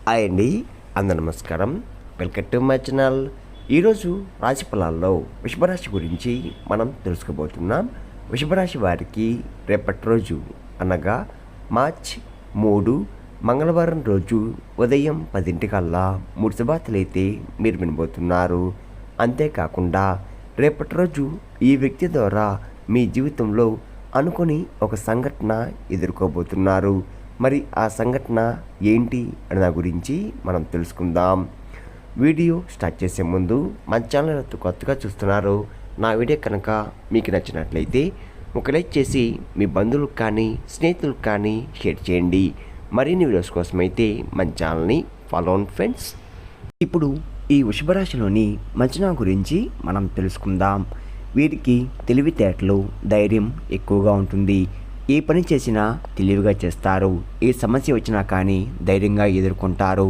Hi అండి, అందరు నమస్కారం. Welcome to my channel. ఈరోజు రాశి ఫలాల్లో వృషభరాశి గురించి మనం తెలుసుకోబోతున్నాం. వృషభరాశి వారికి రేపటి రోజు అనగా మార్చి 3 మంగళవారం రోజు ఉదయం 10 మూడు శుభార్తలు అయితే మీరు వినబోతున్నారు. అంతేకాకుండా రేపటి రోజు ఈ వ్యక్తి ద్వారా మీ జీవితంలో అనుకుని ఒక సంఘటన ఎదుర్కోబోతున్నారు. మరి ఆ సంఘటన ఏంటి అనే దాని గురించి మనం తెలుసుకుందాం. వీడియో స్టార్ట్ చేసే ముందు మన ఛానల్ కొత్తగా చూస్తున్నారు. నా వీడియో కనుక మీకు నచ్చినట్లయితే ఒక లైక్ చేసి మీ బంధువులకు కానీ స్నేహితులకు కానీ షేర్ చేయండి. మరిన్ని వీడియోస్ కోసం అయితే మన ఛానల్ని ఫాలో అవ్వండి ఫ్రెండ్స్. ఇప్పుడు ఈ వృషభరాశిలోని మంచనా గురించి మనం తెలుసుకుందాం. వీరికి తెలివితేటలు, ధైర్యం ఎక్కువగా ఉంటుంది. ఏ పని చేసినా తెలివిగా చేస్తారు. ఏ సమస్య వచ్చినా కానీ ధైర్యంగా ఎదుర్కొంటారు.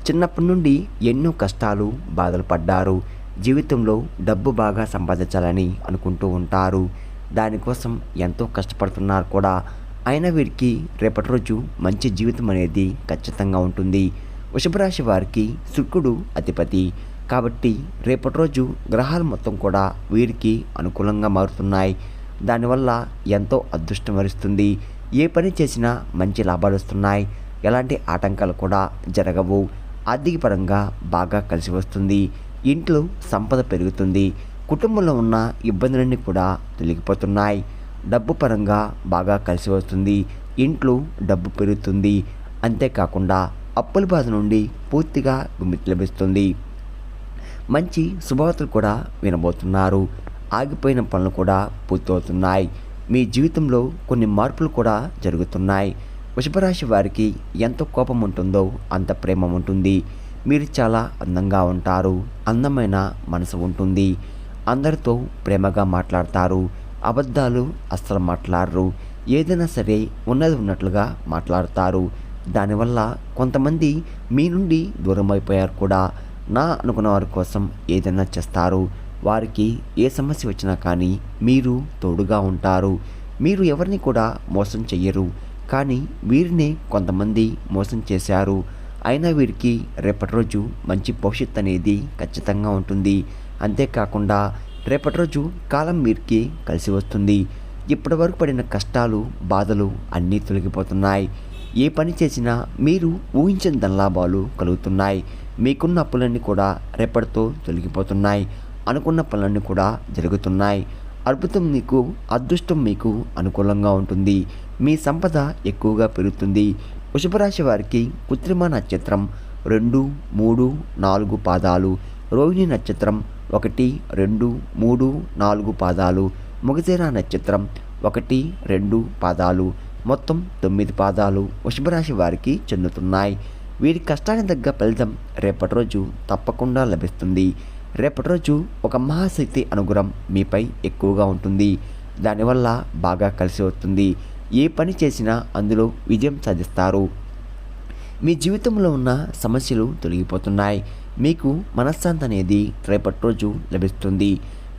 చిన్నప్పటి నుండి ఎన్నో కష్టాలు, బాధలు పడ్డారు. జీవితంలో డబ్బు బాగా సంపాదించాలని అనుకుంటూ ఉంటారు. దానికోసం ఎంతో కష్టపడుతున్నారు కూడా. అయినా వీరికి రేపటి రోజు మంచి జీవితం అనేది ఖచ్చితంగా ఉంటుంది. వృషభరాశి వారికి శుక్రుడు అధిపతి కాబట్టి రేపటి రోజు గ్రహాలు మొత్తం కూడా వీరికి అనుకూలంగా మారుతున్నాయి. దానివల్ల ఎంతో అదృష్టం వరిస్తుంది. ఏ పని చేసినా మంచి లాభాలు వస్తున్నాయి. ఎలాంటి ఆటంకాలు కూడా జరగవు. ఆర్థిక పరంగా బాగా కలిసి వస్తుంది. ఇంట్లో సంపద పెరుగుతుంది. కుటుంబంలో ఉన్న ఇబ్బందులన్నీ కూడా తొలగిపోతున్నాయి. డబ్బు పరంగా బాగా కలిసి వస్తుంది. ఇంట్లో డబ్బు పెరుగుతుంది. అంతేకాకుండా అప్పుల బాధ నుండి పూర్తిగా విముక్తి లభిస్తుంది. మంచి శుభవార్తలు కూడా వినబోతున్నారు. ఆగిపోయిన పనులు కూడా పూర్తవుతున్నాయి. మీ జీవితంలో కొన్ని మార్పులు కూడా జరుగుతున్నాయి. వృషభరాశి వారికి ఎంత కోపం ఉంటుందో అంత ప్రేమ ఉంటుంది. మీరు చాలా అందంగా ఉంటారు. అందమైన మనసు ఉంటుంది. అందరితో ప్రేమగా మాట్లాడతారు. అబద్ధాలు అస్సలు మాట్లాడరు. ఏదైనా సరే ఉన్నది ఉన్నట్లుగా మాట్లాడతారు. దానివల్ల కొంతమంది మీ నుండి దూరం అయిపోయారు కూడా. నా అనుకున్న వారి కోసం ఏదైనా చేస్తారు. వారికి ఏ సమస్య వచ్చినా కానీ మీరు తోడుగా ఉంటారు. మీరు ఎవరిని కూడా మోసం చెయ్యరు. కానీ వీరిని కొంతమంది మోసం చేశారు. అయినా వీరికి రేపటి రోజు మంచి భవిష్యత్తు అనేది ఖచ్చితంగా ఉంటుంది. అంతేకాకుండా రేపటి రోజు కాలం వీరికి కలిసి వస్తుంది. ఇప్పటి వరకు పడిన కష్టాలు, బాధలు అన్నీ తొలగిపోతున్నాయి. ఏ పని చేసినా మీరు ఊహించిన ధనలాభాలు కలుగుతున్నాయి. మీకున్న అప్పులన్నీ కూడా రేపటితో తొలగిపోతున్నాయి. అనుకున్న పనులన్నీ కూడా జరుగుతున్నాయి. అదృష్టం మీకు అనుకూలంగా ఉంటుంది. మీ సంపద ఎక్కువగా పెరుగుతుంది. వృషభరాశి వారికి కృత్రిమ నక్షత్రం 2, 3, 4 పాదాలు, రోహిణి నక్షత్రం 1, 2, 3, 4 పాదాలు, మృగశిర నక్షత్రం 1, 2 పాదాలు, మొత్తం 9 పాదాలు వృషభరాశి వారికి చెందుతున్నాయి. వీరి కష్టానికి తగ్గ ఫలితం రేపటి రోజు తప్పకుండా లభిస్తుంది. రేపటి రోజు ఒక మహాశక్తి అనుగ్రహం మీపై ఎక్కువగా ఉంటుంది. దానివల్ల బాగా కలిసి వస్తుంది. ఏ పని చేసినా అందులో విజయం సాధిస్తారు. మీ జీవితంలో ఉన్న సమస్యలు తొలగిపోతున్నాయి. మీకు మనశ్శాంతి అనేది రేపటి రోజు లభిస్తుంది.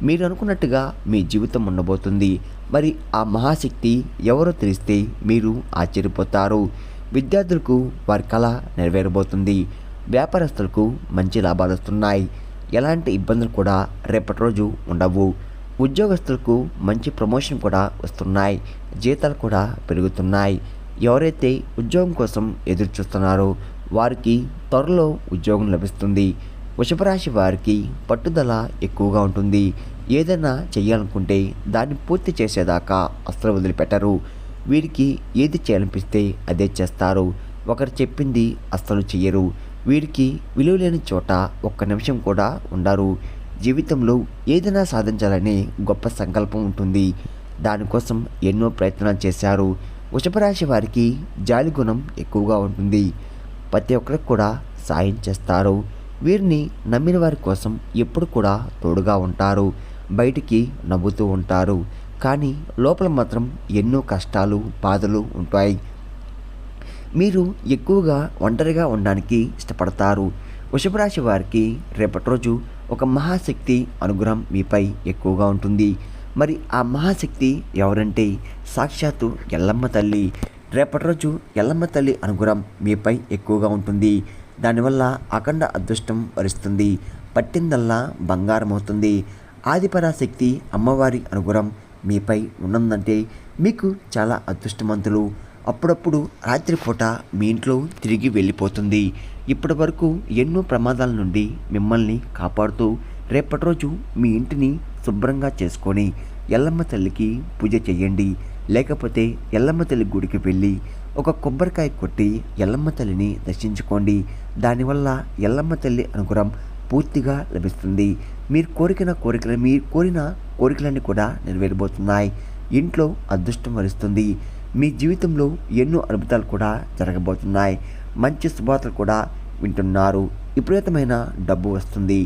మీరు అనుకున్నట్టుగా మీ జీవితం ఉండబోతుంది. మరి ఆ మహాశక్తి ఎవరో తెలిస్తే మీరు ఆశ్చర్యపోతారు. విద్యార్థులకు వారి కళ నెరవేరబోతుంది. వ్యాపారస్తులకు మంచి లాభాలు వస్తున్నాయి. ఎలాంటి ఇబ్బందులు కూడా రేపటి రోజు ఉండవు. ఉద్యోగస్తులకు మంచి ప్రమోషన్ కూడా వస్తున్నాయి. జీతాలు కూడా పెరుగుతున్నాయి. ఎవరైతే ఉద్యోగం కోసం ఎదురు చూస్తున్నారో వారికి త్వరలో ఉద్యోగం లభిస్తుంది. వృషభరాశి వారికి పట్టుదల ఎక్కువగా ఉంటుంది. ఏదైనా చేయాలనుకుంటే దాన్ని పూర్తి చేసేదాకా అస్సలు వదిలిపెట్టరు. వీరికి ఏది చేయాలనిపిస్తే అదే చేస్తారు. ఒకరు చెప్పింది అస్సలు చెయ్యరు. వీరికి విలువలేని చోట ఒక్క నిమిషం కూడా ఉండరు. జీవితంలో ఏదైనా సాధించాలనే గొప్ప సంకల్పం ఉంటుంది. దానికోసం ఎన్నో ప్రయత్నాలు చేశారు. వృషభరాశి వారికి జాలి గుణం ఎక్కువగా ఉంటుంది. ప్రతి ఒక్కరికి కూడా సాయం చేస్తారు. వీరిని నమ్మిన వారి కోసం ఎప్పుడు కూడా తోడుగా ఉంటారు. బయటికి నవ్వుతూ ఉంటారు. కానీ లోపల మాత్రం ఎన్నో కష్టాలు, బాధలు ఉంటాయి. మీరు ఎక్కువగా ఒంటరిగా ఉండడానికి ఇష్టపడతారు. వృషభరాశి వారికి రేపటి రోజు ఒక మహాశక్తి అనుగ్రహం మీపై ఎక్కువగా ఉంటుంది. మరి ఆ మహాశక్తి ఎవరంటే సాక్షాత్తు ఎల్లమ్మ తల్లి. రేపటి రోజు ఎల్లమ్మ తల్లి అనుగ్రహం మీపై ఎక్కువగా ఉంటుంది. దానివల్ల అఖండ అదృష్టం వరిస్తుంది. పట్టిందల్లా బంగారం అవుతుంది. ఆదిపరాశక్తి అమ్మవారి అనుగ్రహం మీపై ఉన్నదంటే మీకు చాలా అదృష్టవంతులు. అప్పుడప్పుడు రాత్రిపూట మీ ఇంట్లో తిరిగి వెళ్ళిపోతుంది. ఇప్పటి వరకు ఎన్నో ప్రమాదాల నుండి మిమ్మల్ని కాపాడుతూ రేపటి రోజు మీ ఇంటిని శుభ్రంగా చేసుకొని ఎల్లమ్మ తల్లికి పూజ చేయండి. లేకపోతే ఎల్లమ్మ తల్లి గుడికి వెళ్ళి ఒక కొబ్బరికాయ కొట్టి ఎల్లమ్మ తల్లిని దర్శించుకోండి. దానివల్ల ఎల్లమ్మ తల్లి అనుగ్రహం పూర్తిగా లభిస్తుంది. మీరు కోరిన కోరికలన్నీ కూడా నెరవేరబోతున్నాయి. ఇంట్లో అదృష్టం వరిస్తుంది. మీ జీవితంలో ఎన్నో అద్భుతాలు కూడా జరగబోతున్నాయి. మంచి శుభవార్తలు కూడా వింటున్నారు. విపరీతమైన డబ్బు వస్తుంది.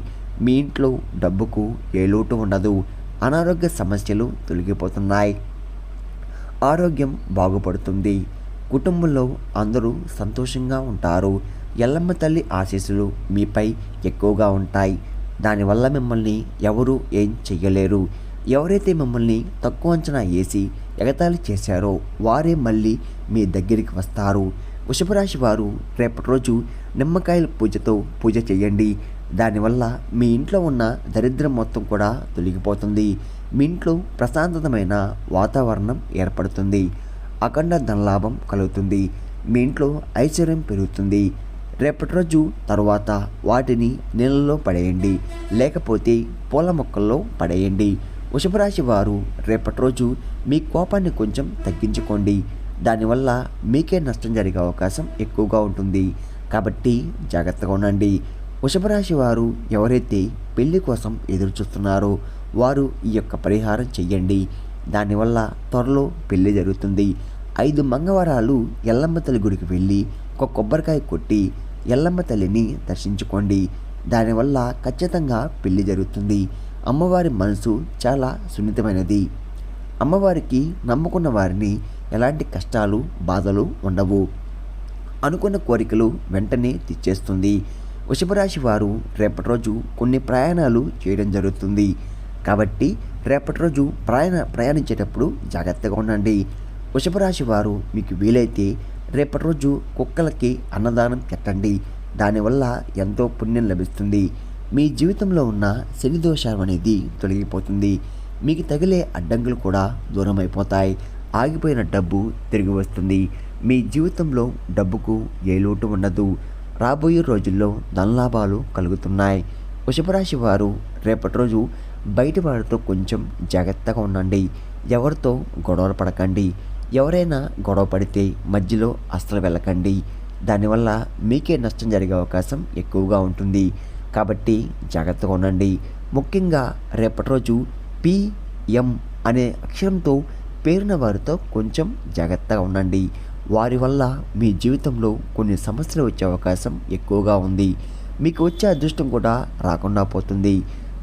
మీ ఇంట్లో డబ్బుకు ఏ లోటు ఉండదు. అనారోగ్య సమస్యలు తొలగిపోతున్నాయి. ఆరోగ్యం బాగుపడుతుంది. కుటుంబంలో అందరూ సంతోషంగా ఉంటారు. ఎల్లమ్మ తల్లి ఆశీస్సులు మీపై ఎక్కువగా ఉంటాయి. దానివల్ల మిమ్మల్ని ఎవరూ ఏం చెయ్యలేరు. ఎవరైతే మిమ్మల్ని తక్కువ అంచనా వేసి ఎగతాళి చేశారో వారే మళ్ళీ మీ దగ్గరికి వస్తారు. వృషభరాశి వారు రేపటి రోజు నిమ్మకాయల పూజతో పూజ చేయండి. దానివల్ల మీ ఇంట్లో ఉన్న దరిద్రం మొత్తం కూడా తొలగిపోతుంది. మీ ఇంట్లో ప్రశాంతమైన వాతావరణం ఏర్పడుతుంది. అఖండ ధనలాభం కలుగుతుంది. మీ ఇంట్లో ఐశ్వర్యం పెరుగుతుంది. రేపటి రోజు తర్వాత వాటిని నీళ్ళలో పడేయండి, లేకపోతే పూల మొక్కల్లో పడేయండి. వృషభరాశి వారు రేపటి రోజు మీ కోపాన్ని కొంచెం తగ్గించుకోండి. దానివల్ల మీకే నష్టం జరిగే అవకాశం ఎక్కువగా ఉంటుంది. కాబట్టి జాగ్రత్తగా ఉండండి. వృషభరాశి వారు ఎవరైతే పెళ్లి కోసం ఎదురు చూస్తున్నారో వారు ఈ యొక్క పరిహారం చెయ్యండి. దానివల్ల త్వరలో పెళ్లి జరుగుతుంది. 5 మంగళవారాలు ఎల్లమ్మ తల్లి గుడికి వెళ్ళి ఒక కొబ్బరికాయ కొట్టి ఎల్లమ్మ తల్లిని దర్శించుకోండి. దానివల్ల ఖచ్చితంగా పెళ్లి జరుగుతుంది. అమ్మవారి మనసు చాలా సున్నితమైనది. అమ్మవారికి నమ్ముకున్న వారిని ఎలాంటి కష్టాలు బాధలు ఉండవు. అనుకున్న కోరికలు వెంటనే తీర్చేస్తుంది. వృషభరాశి వారు రేపటి రోజు కొన్ని ప్రయాణాలు చేయడం జరుగుతుంది. కాబట్టి రేపటి రోజు ప్రయాణించేటప్పుడు జాగ్రత్తగా ఉండండి. వృషభరాశి వారు మీకు వీలైతే రేపటి రోజు కుక్కలకి అన్నదానం పెట్టండి. దానివల్ల ఎంతో పుణ్యం లభిస్తుంది. మీ జీవితంలో ఉన్న శని దోషం అనేది తొలగిపోతుంది. మీకు తగిలే అడ్డంకులు కూడా దూరం అయిపోతాయి. ఆగిపోయిన డబ్బు తిరిగి వస్తుంది. మీ జీవితంలో డబ్బుకు ఏ లోటు ఉండదు. రాబోయే రోజుల్లో ధనలాభాలు కలుగుతున్నాయి. వృషభరాశి వారు రేపటి రోజు బయటి వారితో కొంచెం జాగ్రత్తగా ఉండండి. ఎవరితో గొడవలు పడకండి. ఎవరైనా గొడవ పడితే మధ్యలో అస్సలు వెళ్ళకండి. దానివల్ల మీకే నష్టం జరిగే అవకాశం ఎక్కువగా ఉంటుంది. కాబట్టి జాగ్రత్తగా ఉండండి. ముఖ్యంగా రేపటి రోజు PM అనే అక్షరంతో పేరున్న వారితో కొంచెం జాగ్రత్తగా ఉండండి. వారి వల్ల మీ జీవితంలో కొన్ని సమస్యలు వచ్చే అవకాశం ఎక్కువగా ఉంది. మీకు వచ్చే అదృష్టం కూడా రాకుండా పోతుంది.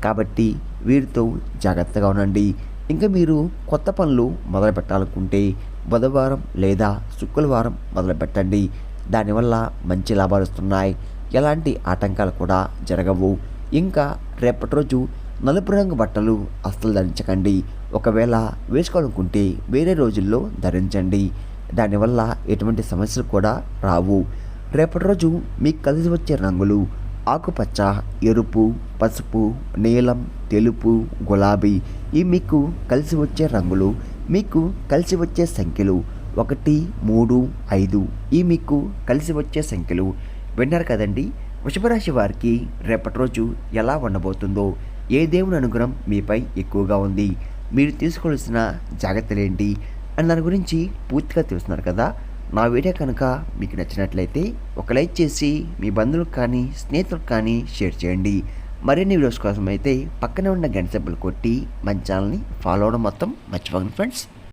కాబట్టి వీరితో జాగ్రత్తగా ఉండండి. ఇంకా మీరు కొత్త పనులు మొదలు పెట్టాలనుకుంటే బుధవారం లేదా శుక్రవారం మొదలుపెట్టండి. దానివల్ల మంచి లాభాలు వస్తున్నాయి. ఎలాంటి ఆటంకాలు కూడా జరగవు. ఇంకా రేపటి రోజు నలుపు రంగు బట్టలు అస్సలు ధరించకండి. ఒకవేళ వేసుకోవాలనుకుంటే వేరే రోజుల్లో ధరించండి. దానివల్ల ఎటువంటి సమస్యలు కూడా రావు. రేపటి రోజు మీకు కలిసి వచ్చే రంగులు ఆకుపచ్చ, ఎరుపు, పసుపు, నీలం, తెలుపు, గులాబీ. ఈ మీకు కలిసి వచ్చే రంగులు. మీకు కలిసి వచ్చే సంఖ్యలు 1, 3, 5. ఈ మీకు కలిసి వచ్చే సంఖ్యలు. విన్నారు కదండి, వృషభరాశి వారికి రేపటి రోజు ఎలా ఉండబోతుందో, ఏ దేవుని అనుగ్రహం మీపై ఎక్కువగా ఉంది, మీరు తీసుకోవాల్సిన జాగ్రత్తలు ఏంటి అని దాని గురించి పూర్తిగా తెలుస్తున్నారు కదా. నా వీడియో కనుక మీకు నచ్చినట్లయితే ఒక లైక్ చేసి మీ బంధువులకు కానీ స్నేహితులకు కానీ షేర్ చేయండి. మరిన్ని వీడియోస్ కోసం అయితే పక్కనే ఉన్న గంట సింబల్ కొట్టి మన ఛానల్ని ఫాలో అవ్వడం మొత్తం మర్చిపోకండి ఫ్రెండ్స్.